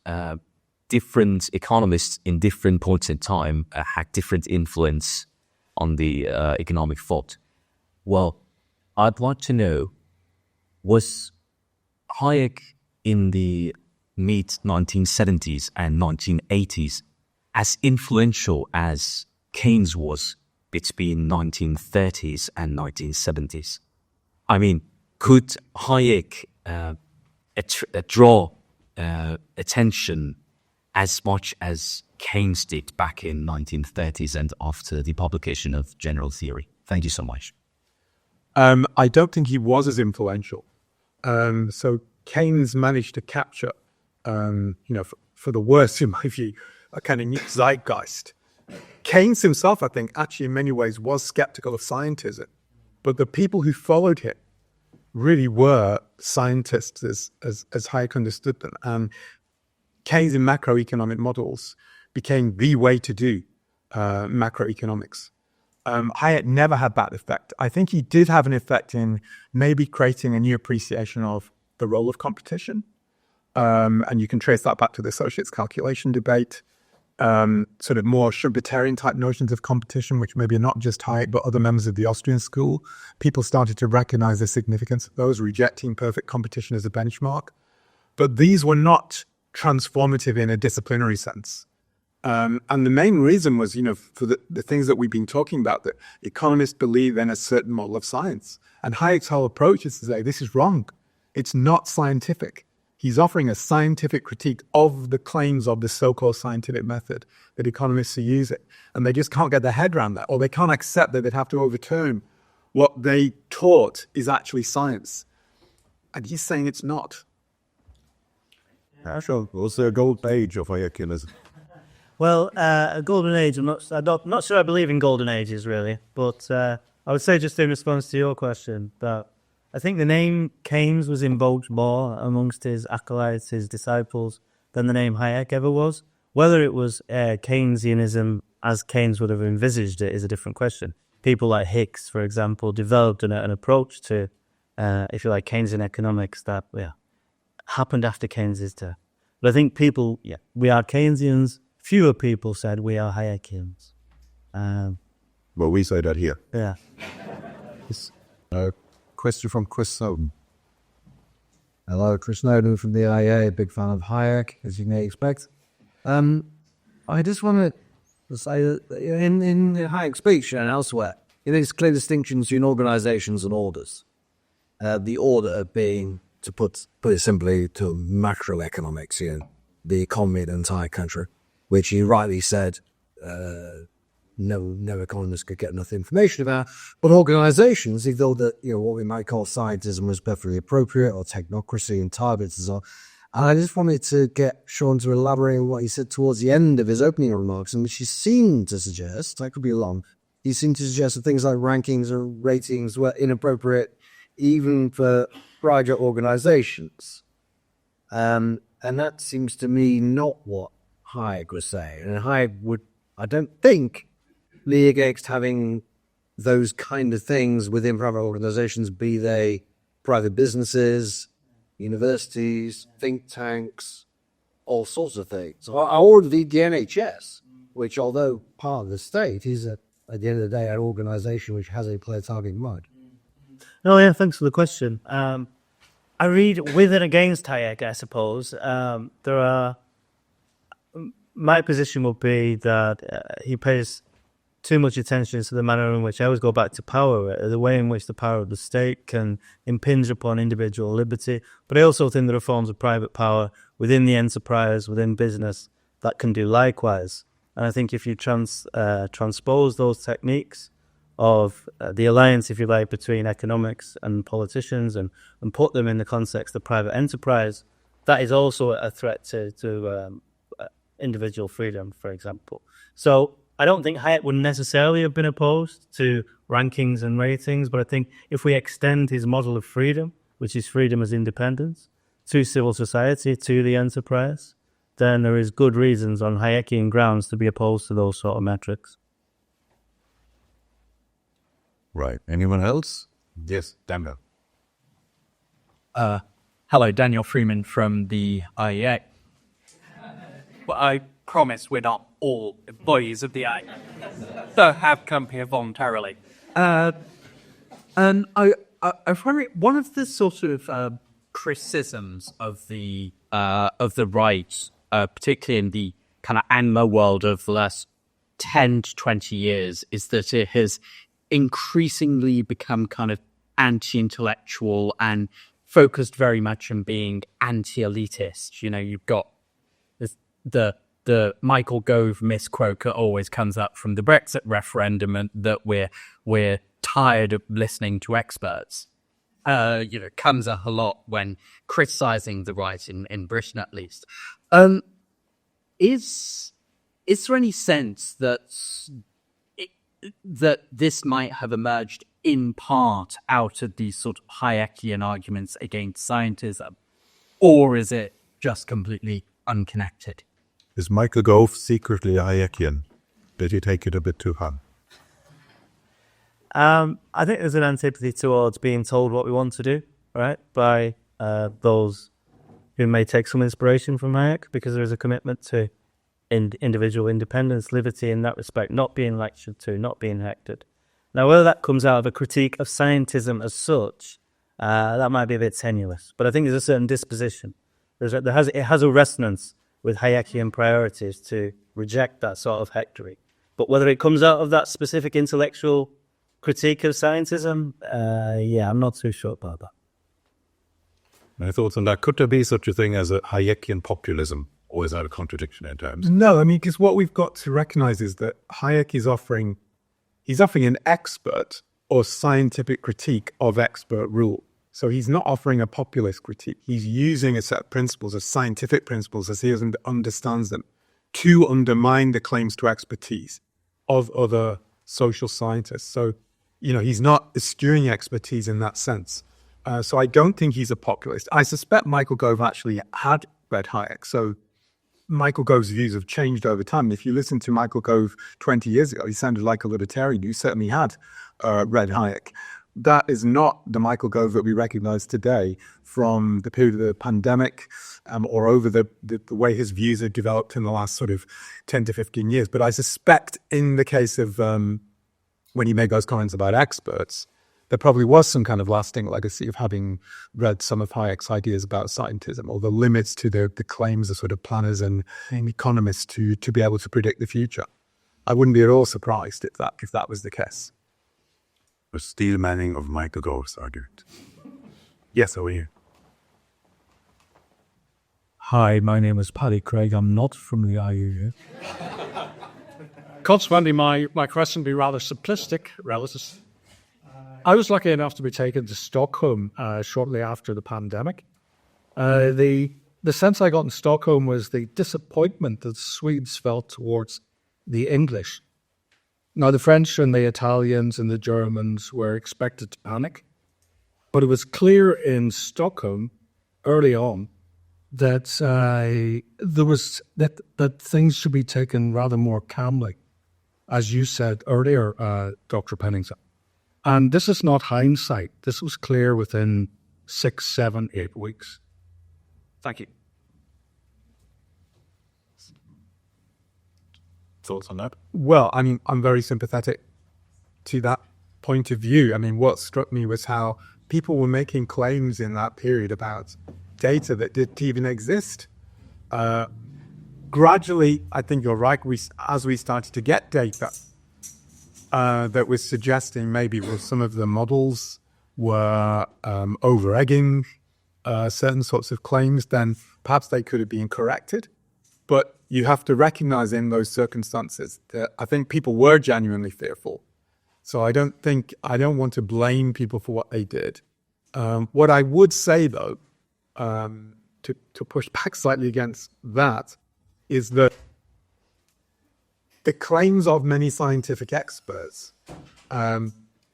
different economists in different points in time had different influence on the economic thought. Well, I'd like to know, was Hayek in the mid-1970s and 1980s as influential as Keynes was between 1930s and 1970s? I mean, could Hayek draw attention as much as Keynes did back in 1930s and after the publication of General Theory? Thank you so much. I don't think he was as influential. So Keynes managed to capture, for the worst, in my view, a kind of new zeitgeist. Keynes himself, I think, actually in many ways was skeptical of scientism, but the people who followed him really were scientists as Hayek understood them. And Keynes in macroeconomic models became the way to do macroeconomics. Hayek never had that effect. I think he did have an effect in maybe creating a new appreciation of the role of competition. And you can trace that back to the associates calculation debate, sort of more Schumpeterian type notions of competition, which maybe are not just Hayek, but other members of the Austrian school. People started to recognize the significance of those, rejecting perfect competition as a benchmark. But these were not transformative in a disciplinary sense. And the main reason was, for the things that we've been talking about, that economists believe in a certain model of science. And Hayek's whole approach is to say, this is wrong. It's not scientific. He's offering a scientific critique of the claims of the so-called scientific method that economists are using. And they just can't get their head around that, or they can't accept that they'd have to overturn what they taught is actually science. And he's saying it's not. Sure. Was there a gold age of Hayekianism? Well, a golden age, I'm not sure I believe in golden ages, really. But I would say, just in response to your question, that I think the name Keynes was invoked more amongst his acolytes, his disciples, than the name Hayek ever was. Whether it was Keynesianism as Keynes would have envisaged it is a different question. People like Hicks, for example, developed an approach to, if you like, Keynesian economics that happened after Keynes's death. But I think people, we are Keynesians. Fewer people said we are Hayekians. Well, we say that here. Yeah. Question from Chris Snowden. Hello, Chris Snowden from the IEA, big fan of Hayek, as you may expect. I just want to say that in the Hayek speech and elsewhere, there's clear distinctions between organizations and orders. The order being, to put it simply, to macroeconomics, the economy of the entire country, which he rightly said no economist could get enough information about. But organizations, he thought that what we might call scientism was perfectly appropriate, or technocracy and targets and so on. And I just wanted to get Sean to elaborate on what he said towards the end of his opening remarks, in which he seemed to suggest, I could be wrong, he seemed to suggest that things like rankings or ratings were inappropriate even for private organizations. And that seems to me not what Hayek was saying. And Hayek would, I don't think, be against having those kind of things within private organizations, be they private businesses, universities, think tanks, all sorts of things. Or the NHS, which, although part of the state, is at the end of the day an organization which has a clear target in mind. Oh, yeah, thanks for the question. I read with and against Hayek, I suppose. My position would be that he pays too much attention to the manner in which, I always go back to power, the way in which the power of the state can impinge upon individual liberty. But I also think there are forms of private power within the enterprise, within business, that can do likewise. And I think if you transpose those techniques of the alliance, if you like, between economics and politicians and put them in the context of private enterprise, that is also a threat to individual freedom, for example. So I don't think Hayek would necessarily have been opposed to rankings and ratings, but I think if we extend his model of freedom, which is freedom as independence, to civil society, to the enterprise, then there is good reasons on Hayekian grounds to be opposed to those sort of metrics. Right. Anyone else? Yes, Daniel. Hello, Daniel Freeman from the IEA. Well, I promise we're not all employees of the IEA, so have come here voluntarily. And I've wondering, one of the sort of criticisms of the right, particularly in the kind of ANMA world of the last 10 to 20 years, is that it has increasingly become kind of anti-intellectual and focused very much on being anti-elitist. You know, you've got this, the Michael Gove misquote that always comes up from the Brexit referendum, and that we're tired of listening to experts. Comes up a lot when criticizing the right in Britain, at least. Is there any sense that this might have emerged in part out of these sort of Hayekian arguments against scientism, or is it just completely unconnected? Is Michael Gove secretly Hayekian? Did he take it a bit too hard? I think there's an antipathy towards being told what we want to do, right, by those who may take some inspiration from Hayek, because there is a commitment to individual independence, liberty in that respect, not being lectured to, not being hectored. Now, whether that comes out of a critique of scientism as such, that might be a bit tenuous. But I think there's a certain disposition. It has a resonance with Hayekian priorities to reject that sort of hectoring. But whether it comes out of that specific intellectual critique of scientism, I'm not too sure about that. My thoughts on that. Could there be such a thing as a Hayekian populism? Or is that a contradiction in terms? No, I mean, because what we've got to recognize is that Hayek is offering an expert or scientific critique of expert rule. So he's not offering a populist critique. He's using a set of principles, as scientific principles, as he understands them, to undermine the claims to expertise of other social scientists. So, he's not eschewing expertise in that sense. So I don't think he's a populist. I suspect Michael Gove actually had read Hayek. So Michael Gove's views have changed over time. If you listen to Michael Gove 20 years ago, he sounded like a libertarian who certainly had read Hayek. That is not the Michael Gove that we recognize today from the period of the pandemic or over the way his views have developed in the last sort of 10 to 15 years. But I suspect in the case of when he made those comments about experts, there probably was some kind of lasting legacy of having read some of Hayek's ideas about scientism, or the limits to the claims of sort of planners and economists to be able to predict the future. I wouldn't be at all surprised if that was the case. A steel manning of Michael Gove's argument. Yes, over here. Hi, my name is Paddy Craig. I'm not from the IEA. Consequently, my question will be rather simplistic relative. I was lucky enough to be taken to Stockholm shortly after the pandemic. The sense I got in Stockholm was the disappointment that Swedes felt towards the English. Now, the French and the Italians and the Germans were expected to panic, but it was clear in Stockholm early on that that things should be taken rather more calmly, as you said earlier, Dr. Pennington. And this is not hindsight. This was clear within 6, 7, 8 weeks. Thank you. Thoughts on that? Well, I mean, I'm very sympathetic to that point of view. I mean, what struck me was how people were making claims in that period about data that didn't even exist. Gradually, I think you're right, as we started to get data that was suggesting maybe some of the models were over-egging certain sorts of claims, then perhaps they could have been corrected. But you have to recognize in those circumstances that I think people were genuinely fearful. So I don't want to blame people for what they did. What I would say, though, to push back slightly against that, is that the claims of many scientific experts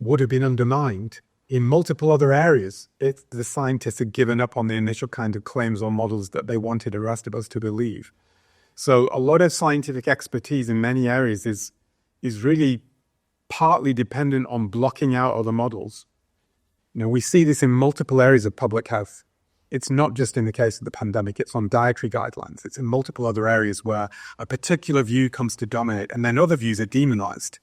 would have been undermined in multiple other areas if the scientists had given up on the initial kind of claims or models that they wanted the rest of us to believe. So a lot of scientific expertise in many areas is really partly dependent on blocking out other models. We see this in multiple areas of public health. It's not just in the case of the pandemic, it's on dietary guidelines. It's in multiple other areas where a particular view comes to dominate and then other views are demonized.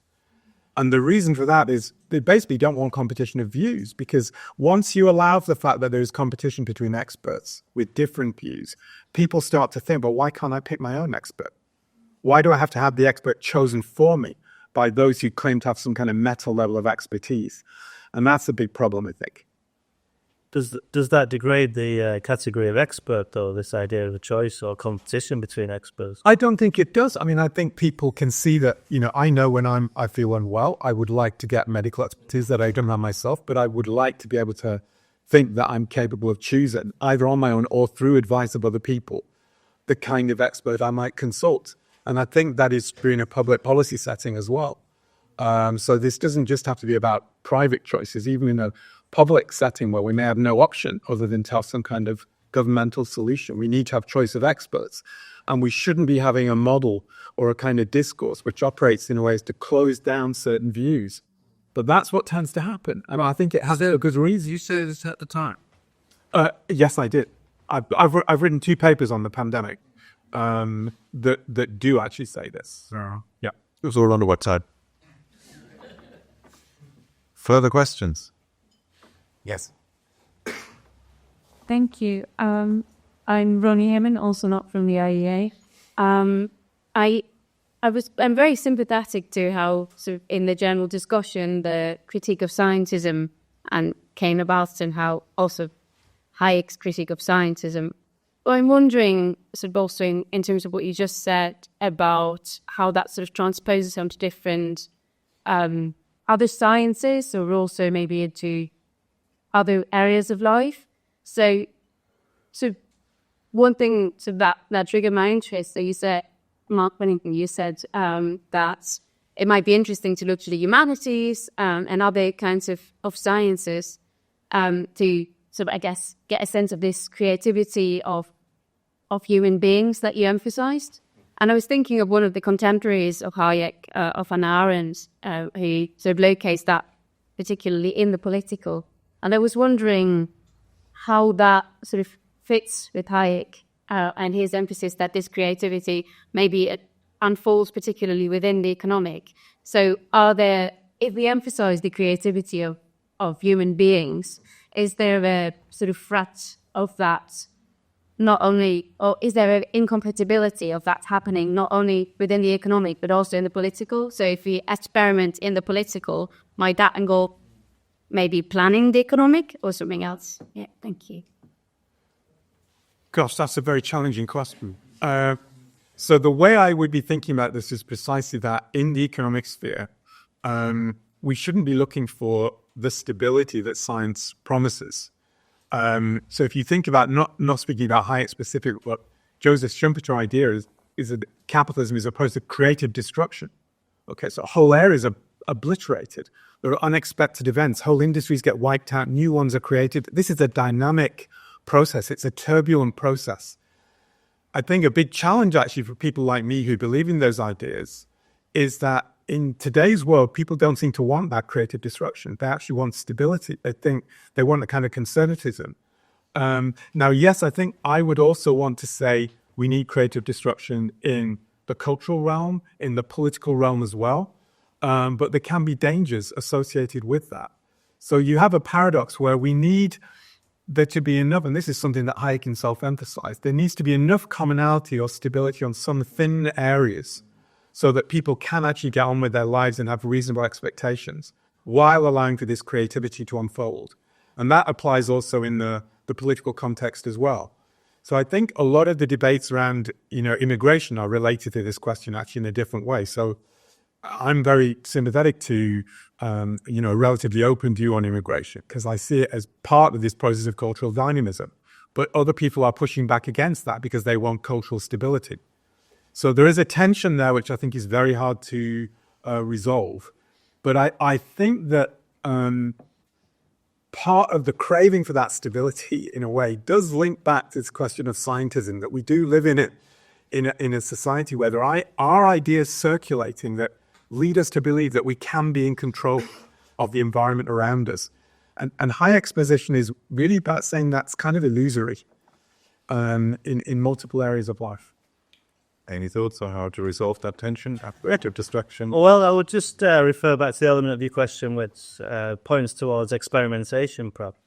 And the reason for that is they basically don't want competition of views, because once you allow for the fact that there's competition between experts with different views, people start to think, well, why can't I pick my own expert? Why do I have to have the expert chosen for me by those who claim to have some kind of meta level of expertise? And that's a big problem, I think. Does that degrade the category of expert, though, this idea of a choice or competition between experts? I don't think it does. I mean, I think people can see that, I know when I feel unwell, I would like to get medical expertise that I don't have myself, but I would like to be able to think that I'm capable of choosing, either on my own or through advice of other people, the kind of expert I might consult. And I think that is true in a public policy setting as well. So this doesn't just have to be about private choices, even in a public setting where we may have no option other than to have some kind of governmental solution. We need to have choice of experts, and we shouldn't be having a model or a kind of discourse which operates in ways to close down certain views. But that's what tends to happen. I mean, I think it has a good reason. You said this at the time. Yes, I did. I've written 2 papers on the pandemic that do actually say this. Yeah, it was all on the website. Further questions? Yes. Thank you. I'm Ronnie Heyman, also not from the IEA. I'm very sympathetic to how, sort of, in the general discussion, the critique of scientism and came about, and how also Hayek's critique of scientism. But I'm wondering, sort of also in terms of what you just said about how that sort of transposes onto different other sciences, or also maybe into other areas of life. So one thing that triggered my interest, so you said, Mark Pennington, you said that it might be interesting to look to the humanities and other kinds of sciences to sort of, I guess, get a sense of this creativity of human beings that you emphasized. And I was thinking of one of the contemporaries of Hayek, of Hannah Arendt, who sort of locates that particularly in the political. And I was wondering how that sort of fits with Hayek and his emphasis that this creativity maybe unfolds particularly within the economic. So if we emphasize the creativity of human beings, is there a sort of threat of that not only, or is there an incompatibility of that happening not only within the economic but also in the political? So if we experiment in the political, might that involve maybe planning the economic or something else? Yeah, thank you. Gosh, that's a very challenging question. So the way I would be thinking about this is precisely that in the economic sphere, we shouldn't be looking for the stability that science promises. So if you think about, not speaking about Hayek specific, but Joseph Schumpeter's idea is that capitalism is opposed to creative destruction. Okay, so whole areas are obliterated. There are unexpected events. Whole industries get wiped out. New ones are created. This is a dynamic process. It's a turbulent process. I think a big challenge actually for people like me who believe in those ideas is that in today's world, people don't seem to want that creative disruption. They actually want stability. They think they want a kind of conservatism. Now, yes, I think I would also want to say we need creative disruption in the cultural realm, in the political realm as well. But there can be dangers associated with that. So you have a paradox where we need there to be enough, and this is something that Hayek himself emphasized, there needs to be enough commonality or stability on some thin areas so that people can actually get on with their lives and have reasonable expectations while allowing for this creativity to unfold. And that applies also in the political context as well. So I think a lot of the debates around, immigration are related to this question actually in a different way. So I'm very sympathetic to, a relatively open view on immigration because I see it as part of this process of cultural dynamism. But other people are pushing back against that because they want cultural stability. So there is a tension there, which I think is very hard to resolve. But I think that part of the craving for that stability, in a way, does link back to this question of scientism, that we do live in a society where there are ideas circulating that lead us to believe that we can be in control of the environment around us. And Hayek's position is really about saying that's kind of illusory in multiple areas of life. Any thoughts on how to resolve that tension? Creative destruction. Well, I would just refer back to the element of your question which points towards experimentation, perhaps.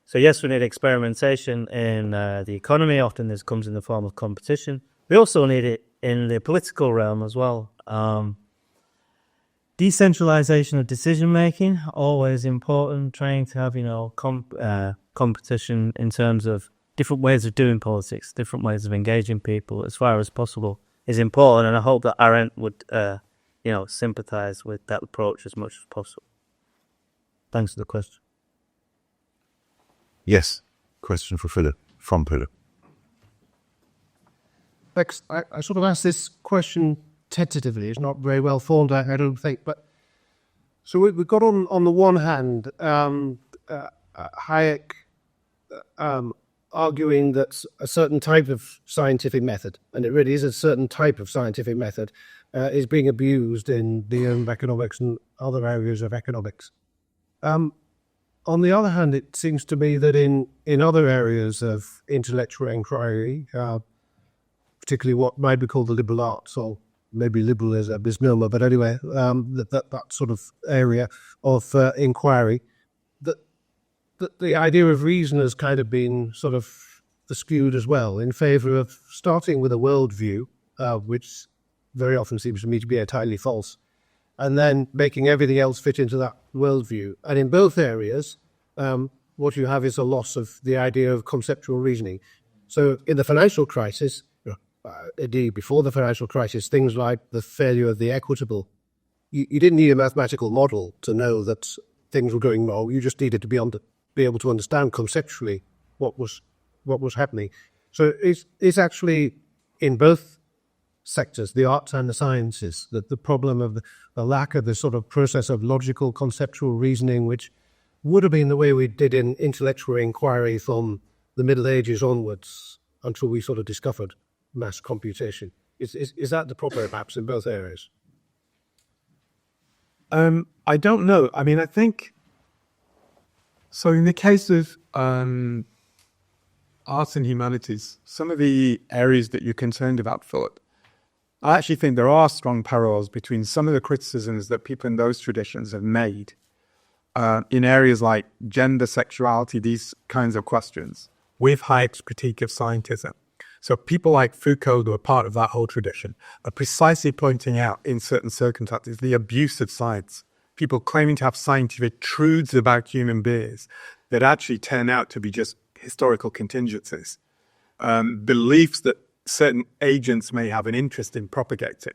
So yes, we need experimentation in the economy. Often this comes in the form of competition. We also need it in the political realm as well. Decentralization of decision-making, always important. Trying to have, competition in terms of different ways of doing politics, different ways of engaging people as far as possible is important. And I hope that Arendt would, sympathize with that approach as much as possible. Thanks for the question. Yes, question for Philip, from Philip. I sort of asked this question tentatively. It's not very well formed, I don't think. But so we've got on the one hand, Hayek arguing that a certain type of scientific method, and it really is a certain type of scientific method, is being abused in the economics and other areas of economics. On the other hand, it seems to me that in other areas of intellectual inquiry, particularly what might be called the liberal arts, or maybe liberal is a misnomer, but anyway, that sort of area of inquiry, that the idea of reason has kind of been sort of skewed as well in favour of starting with a worldview, which very often seems to me to be entirely false, and then making everything else fit into that worldview. And in both areas, what you have is a loss of the idea of conceptual reasoning. So in the financial crisis, indeed before the financial crisis, things like the failure of the equitable, you didn't need a mathematical model to know that things were going wrong. You just needed to be able to understand conceptually what was happening. So it's actually in both sectors, the arts and the sciences, that the problem of the lack of the sort of process of logical conceptual reasoning, which would have been the way we did in intellectual inquiry from the Middle Ages onwards until we sort of discovered mass computation. Is that the problem perhaps in both areas? I don't know. I mean, I think, so in the case of arts and humanities, some of the areas that you're concerned about, Philip, I actually think there are strong parallels between some of the criticisms that people in those traditions have made in areas like gender, sexuality, these kinds of questions, with Hayek's critique of scientism. So people like Foucault, who are part of that whole tradition, are precisely pointing out in certain circumstances the abuse of science. People claiming to have scientific truths about human beings that actually turn out to be just historical contingencies. Beliefs that certain agents may have an interest in propagating.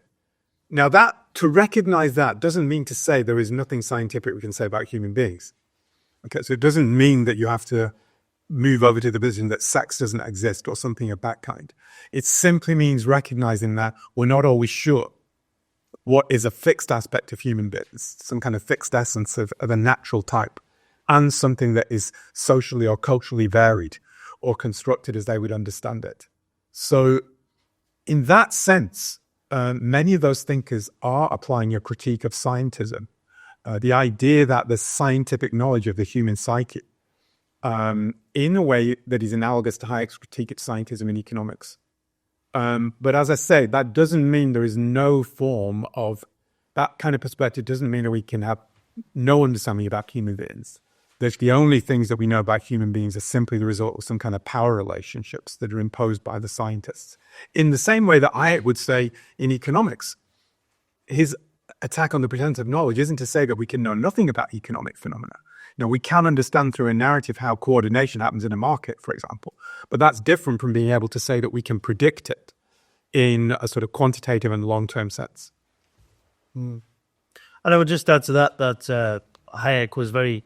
Now to recognize that doesn't mean to say there is nothing scientific we can say about human beings. Okay, so it doesn't mean that you have to move over to the position that sex doesn't exist or something of that kind. It simply means recognizing that we're not always sure what is a fixed aspect of human beings, some kind of fixed essence of a natural type, and something that is socially or culturally varied or constructed as they would understand it. So in that sense, many of those thinkers are applying a critique of scientism, the idea that the scientific knowledge of the human psyche, in a way that is analogous to Hayek's critique of scientism in economics. But as I say, that doesn't mean there is no form of, that kind of perspective doesn't mean that we can have no understanding about human beings. That the only things that we know about human beings are simply the result of some kind of power relationships that are imposed by the scientists. In the same way that Hayek would say in economics, his attack on the pretence of knowledge isn't to say that we can know nothing about economic phenomena. We can understand through a narrative how coordination happens in a market, for example, but that's different from being able to say that we can predict it in a sort of quantitative and long-term sense. And I would just add to that Hayek was very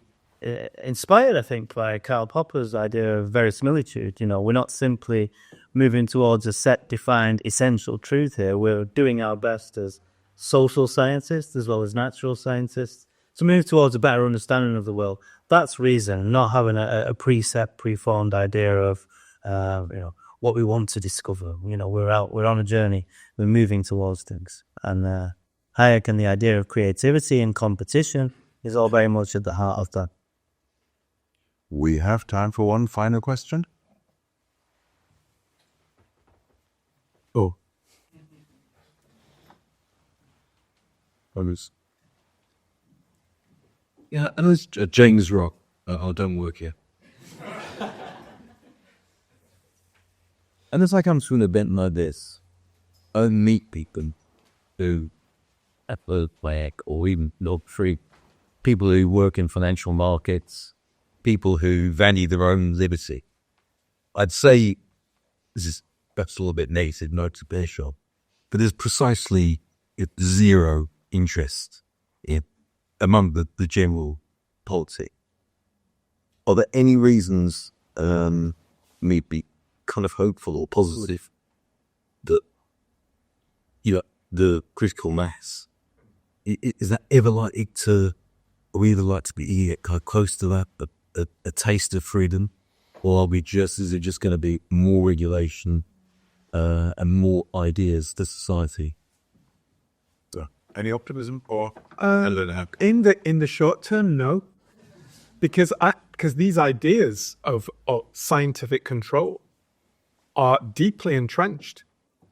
inspired, I think, by Karl Popper's idea of verisimilitude. We're not simply moving towards a set defined essential truth here. We're doing our best as social scientists as well as natural scientists to move towards a better understanding of the world. That's reason, not having a preformed idea of, what we want to discover. We're on a journey. We're moving towards things. And Hayek and the idea of creativity and competition is all very much at the heart of that. We have time for one final question. Oh. Yeah, and it's James Rock. I don't work here. And as I come to an event like this, I meet people who have work or even look through people who work in financial markets, people who value their own liberty. I'd say this is perhaps a little bit negative, not superficial, but there's precisely zero interest among the general policy. Are there any reasons me be kind of hopeful or positive that the critical mass is that ever likely to, are we either like to be kind of close to that, a taste of freedom, or are we just, is it just going to be more regulation and more ideas to society? So, any optimism or in the short term, no, because these ideas of scientific control are deeply entrenched.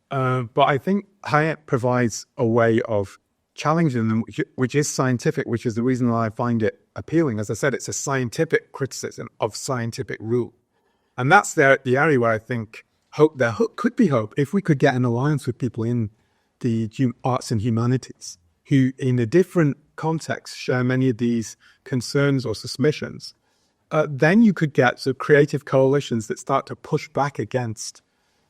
But I think Hayek provides a way of challenging them, which is scientific, which is the reason why I find it appealing. As I said, it's a scientific criticism of scientific rule. And that's the area where I think there could be hope if we could get an alliance with people in the arts and humanities who, in a different context, share many of these concerns or suspicions. Then you could get sort of creative coalitions that start to push back against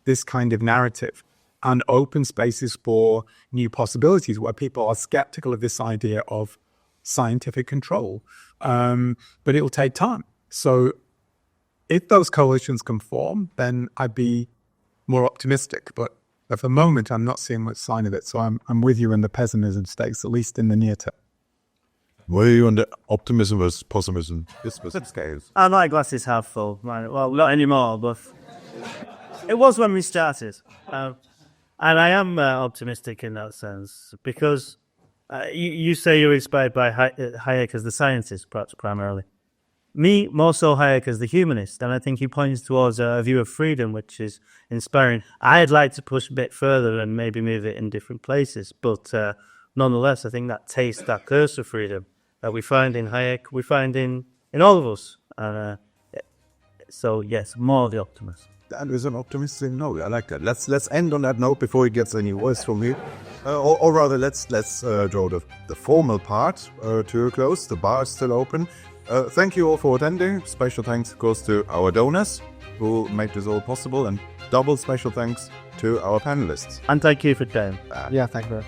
this kind of narrative and open spaces for new possibilities where people are skeptical of this idea of scientific control. But it'll take time. So if those coalitions can form, then I'd be more optimistic. But at the moment, I'm not seeing much sign of it. So I'm with you in the pessimism stakes, at least in the near term. were you on the optimism versus pessimism scales? I like glasses half full. Well, not anymore, but it was when we started. And I am optimistic in that sense because you say you're inspired by Hayek as the scientist, perhaps primarily. Me, more so Hayek as the humanist, and I think he points towards a view of freedom, which is inspiring. I'd like to push a bit further and maybe move it in different places, but nonetheless, I think that taste, that curse of freedom that we find in Hayek, we find in all of us. And so, yes, more the optimist. That is an optimistic note. I like that. Let's end on that note before it gets any worse from you. Or rather, let's draw the formal part to a close. The bar is still open. Thank you all for attending. Special thanks goes to our donors who made this all possible, and double special thanks to our panelists. And thank you for doing. Yeah, thank you.